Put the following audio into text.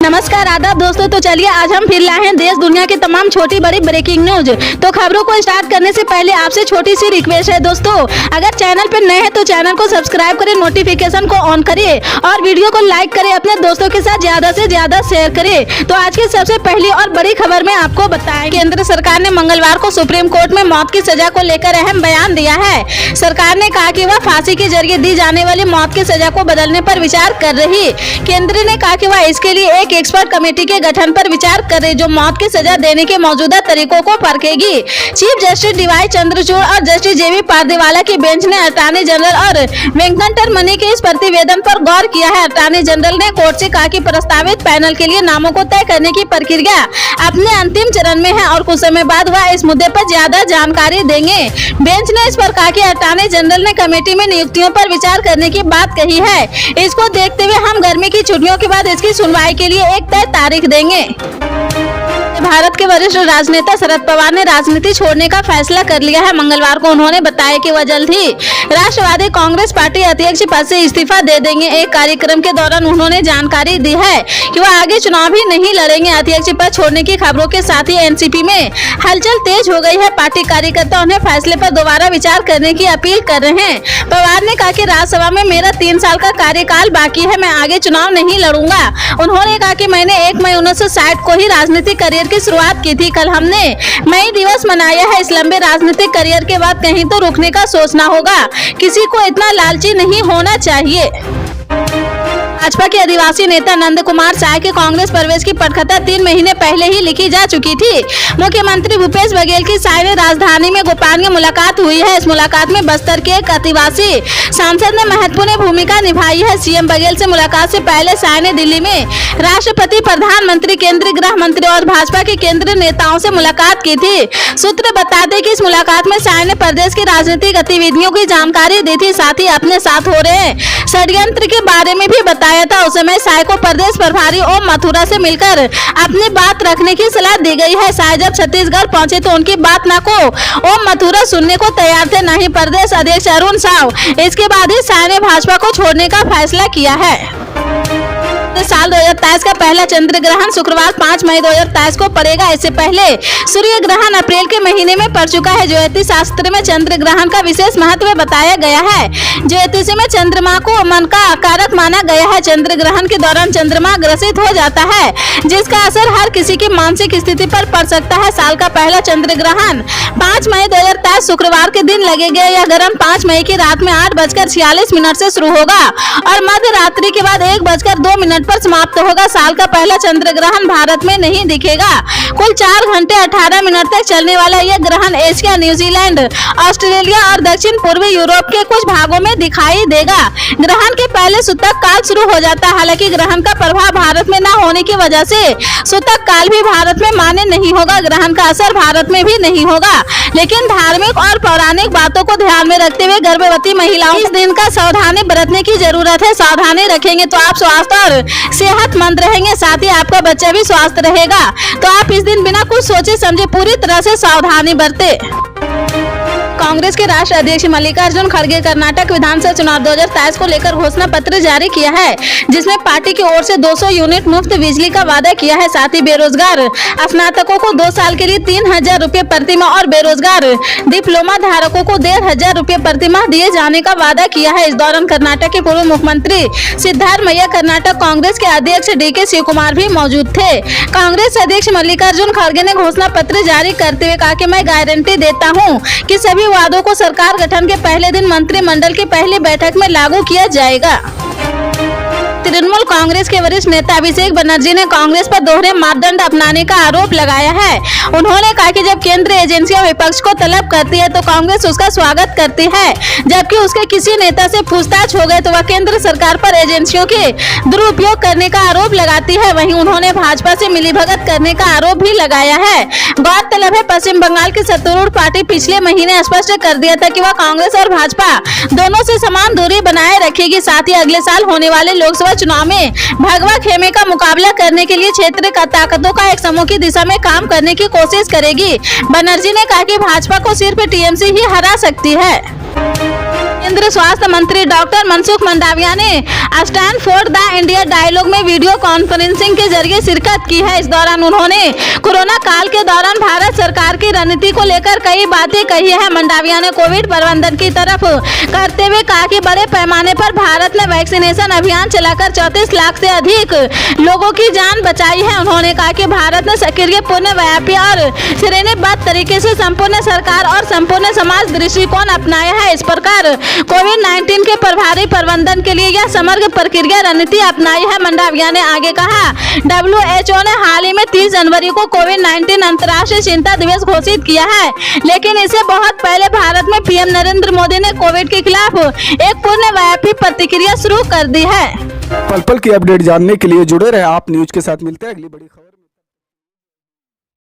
नमस्कार आदाब दोस्तों। तो चलिए आज हम फिर लाए हैं देश दुनिया की तमाम छोटी बड़ी ब्रेकिंग न्यूज। तो खबरों को स्टार्ट करने से पहले आपसे छोटी सी रिक्वेस्ट है दोस्तों, अगर चैनल पर नए हैं तो चैनल को सब्सक्राइब करें, नोटिफिकेशन को ऑन करिए और वीडियो को लाइक करें, अपने दोस्तों के साथ ज्यादा से ज्यादा शेयर करें। तो आज की सबसे पहली और बड़ी खबर में आपको बताएं, केंद्र सरकार ने मंगलवार को सुप्रीम कोर्ट में मौत की सजा को लेकर अहम बयान दिया है। सरकार ने कहा कि वह फांसी के जरिए दी जाने वाली मौत की सजा को बदलने पर विचार कर रही। केंद्र ने कहा कि वह इसके लिए एक एक्सपर्ट कमेटी के गठन पर विचार कर रही, जो मौत की सजा देने के मौजूदा तरीकों को परखेगी। चीफ जस्टिस डीवाई चंद्रचूड़ और जस्टिस जेबी पारदीवाला की बेंच ने अटॉर्नी जनरल और वेंकटरमणि के इस प्रतिवेदन पर गौर किया है। अटॉर्नी जनरल ने कोर्ट से कहा कि प्रस्तावित पैनल के लिए नामों को तय करने की प्रक्रिया अपने अंतिम चरण में है और कुछ समय बाद वह इस मुद्दे पर ज्यादा जानकारी देंगे। बेंच ने इस पर कहा कि अटॉर्नी जनरल ने कमेटी में नियुक्तियों पर विचार करने की बात कही है। इसको देखते हुए हम गर्मी की छुट्टियों के बाद इसकी सुनवाई के लिए एक तय तारीख देंगे। भारत के वरिष्ठ राजनेता शरद पवार ने राजनीति छोड़ने का फैसला कर लिया है। मंगलवार को उन्होंने बताया कि वह जल्द ही राष्ट्रवादी कांग्रेस पार्टी अध्यक्ष पद से इस्तीफा दे देंगे। एक कार्यक्रम के दौरान उन्होंने जानकारी दी है कि वह आगे चुनाव भी नहीं लड़ेंगे। अध्यक्ष पद छोड़ने की खबरों के साथ ही एनसीपी में हलचल तेज हो गई है। पार्टी कार्यकर्ता उन्हें फैसले पर दोबारा विचार करने की अपील कर रहे हैं। पवार ने कहा कि राज्यसभा में मेरा 3 साल का कार्यकाल बाकी है, मैं आगे चुनाव नहीं लड़ूंगा। उन्होंने कहा कि मैंने 1 मई 1960 को ही राजनीतिक करियर की शुरुआत की थी। कल हमने मई दिवस मनाया है। इस लंबे राजनीतिक करियर के बाद कहीं तो रुकने का सोचना होगा। किसी को इतना लालची नहीं होना चाहिए। भाजपा के आदिवासी नेता नंद कुमार साय के कांग्रेस प्रवेश की पटकथा 3 महीने पहले ही लिखी जा चुकी थी। मुख्यमंत्री भूपेश बघेल की साय में राजधानी में गोपाल मुलाकात हुई है। इस मुलाकात में बस्तर के एक आदिवासी सांसद ने महत्वपूर्ण भूमिका निभाई है। सीएम बघेल से मुलाकात से पहले साय ने दिल्ली में राष्ट्रपति, प्रधानमंत्री, केंद्रीय गृह मंत्री और भाजपा के केंद्रीय नेताओं से मुलाकात की थी। सूत्र बताते कि इस मुलाकात में साय ने प्रदेश की राजनीतिक गतिविधियों की जानकारी दी थी, साथ ही अपने साथ हो रहे षड्यंत्र के बारे में भी बताया था। उस समय साय को प्रदेश प्रभारी ओम मथुरा से मिलकर अपनी बात रखने की सलाह दी गई है। साय जब छत्तीसगढ़ पहुंचे तो उनकी बात न को ओम मथुरा सुनने को तैयार थे, न ही प्रदेश अध्यक्ष अरुण साव। इसके बाद ही साय ने भाजपा को छोड़ने का फैसला किया है। साल 2023 का पहला चंद्र ग्रहण शुक्रवार 5 मई 2023 को पड़ेगा। इससे पहले सूर्य ग्रहण अप्रैल के महीने में पड़ चुका है। ज्योतिष शास्त्र में चंद्र ग्रहण का विशेष महत्व बताया गया है। ज्योतिष में चंद्रमा को मन का कारक माना गया है। चंद्र ग्रहण के दौरान चंद्रमा ग्रसित हो जाता है, जिसका असर हर किसी की मानसिक स्थिति पर पड़ सकता है। साल का पहला चंद्र ग्रहण 5 मई 2023 शुक्रवार के दिन लगेगा। यह ग्रहण 5 मई की रात में 8:46 से शुरू होगा और मध्य रात्रि के बाद 1:02 पर समाप्त होगा। साल का पहला चंद्र ग्रहण भारत में नहीं दिखेगा। कुल 4 घंटे 18 मिनट तक चलने वाला यह ग्रहण एशिया, न्यूजीलैंड, ऑस्ट्रेलिया और दक्षिण पूर्वी यूरोप के कुछ भागों में दिखाई देगा। ग्रहण के पहले सूतक काल शुरू हो जाता है। हालांकि ग्रहण का प्रभाव भारत में न होने की वजह से सूतक काल भी भारत में मान्य नहीं होगा। ग्रहण का असर भारत में भी नहीं होगा, लेकिन धार्मिक और पौराणिक बातों को ध्यान में रखते हुए गर्भवती महिलाओं इस दिन का सावधानी बरतने की जरूरत है। सावधानी रखेंगे तो आप स्वास्थ्य और सेहतमंद रहेंगे, साथ ही आपका बच्चा भी स्वस्थ रहेगा। तो आप इस दिन बिना कुछ सोचे समझे पूरी तरह से सावधानी बरते। कांग्रेस के राष्ट्रीय अध्यक्ष मल्लिकार्जुन खड़गे कर्नाटक विधानसभा चुनाव 2023 को लेकर घोषणा पत्र जारी किया है, जिसमें पार्टी की ओर से 200 यूनिट मुफ्त बिजली का वादा किया है। साथ ही बेरोजगार स्नातकों को 2 साल के लिए 3000 रुपए प्रतिमाह और बेरोजगार डिप्लोमा धारकों को 1500 रुपए प्रतिमाह दिए जाने का वादा किया है। इस दौरान कर्नाटक के पूर्व मुख्यमंत्री सिद्धारमैया, कर्नाटक कांग्रेस के अध्यक्ष DK शिवकुमार भी मौजूद थे। कांग्रेस अध्यक्ष मल्लिकार्जुन खड़गे ने घोषणा पत्र जारी करते हुए कहा कि मैं गारंटी देता हूँ कि सभी वादों को सरकार गठन के पहले दिन मंत्रिमंडल की पहली बैठक में लागू किया जाएगा। तृणमूल कांग्रेस के वरिष्ठ नेता अभिषेक बनर्जी ने कांग्रेस पर दोहरे मापदंड अपनाने का आरोप लगाया है। उन्होंने कहा कि जब केंद्रीय एजेंसियां विपक्ष को तलब करती है तो कांग्रेस उसका स्वागत करती है, जबकि उसके किसी नेता से पूछताछ हो गए तो वह केंद्र सरकार पर एजेंसियों के दुरुपयोग करने का आरोप लगाती है। वहीं उन्होंने भाजपा से मिलीभगत करने का आरोप भी लगाया है। गौरतलब है, पश्चिम बंगाल की सत्तारूढ़ पार्टी पिछले महीने स्पष्ट कर दिया था कि वह कांग्रेस और भाजपा दोनों से समान दूरी बनाए रखेगी। साथ ही अगले साल होने वाले लोकसभा चुनाव में भगवा खेमे का मुकाबला करने के लिए क्षेत्र का ताकतों का एक समूह की दिशा में काम करने की कोशिश करेगी। बनर्जी ने कहा कि भाजपा को सिर्फ टीएमसी ही हरा सकती है। केंद्रीय स्वास्थ्य मंत्री डॉक्टर मनसुख मंडाविया ने stand for the India dialogue में वीडियो कॉन्फ्रेंसिंग के जरिए शिरकत की है। इस दौरान उन्होंने कोरोना काल के दौरान भारत सरकार की रणनीति को लेकर कई बातें कही है। मंडाविया ने कोविड प्रबंधन की तरफ करते हुए कहा कि बड़े पैमाने पर भारत ने वैक्सीनेशन अभियान चलाकर 34 लाख से अधिक लोगों की जान बचाई है। उन्होंने कहा कि भारत ने सक्रिय, पूर्णव्यापी और श्रेणीबद्ध तरीके से संपूर्ण सरकार और संपूर्ण समाज दृष्टिकोण अपनाया है। इस प्रकार कोविड-19 के प्रभावी प्रबंधन के लिए यह समग्र प्रक्रिया रणनीति अपनाई है। मंडाविया ने आगे कहा, WHO ने हाल ही में 30 जनवरी को कोविड-19 अंतर्राष्ट्रीय चिंता दिवस घोषित किया है, लेकिन इससे बहुत पहले भारत में पीएम नरेंद्र मोदी ने कोविड के खिलाफ एक पूर्णव्यापी प्रतिक्रिया शुरू कर दी है। पल पल की अपडेट जानने के लिए जुड़े रहे आप न्यूज के साथ। मिलते हैं अगली बड़ी खबर।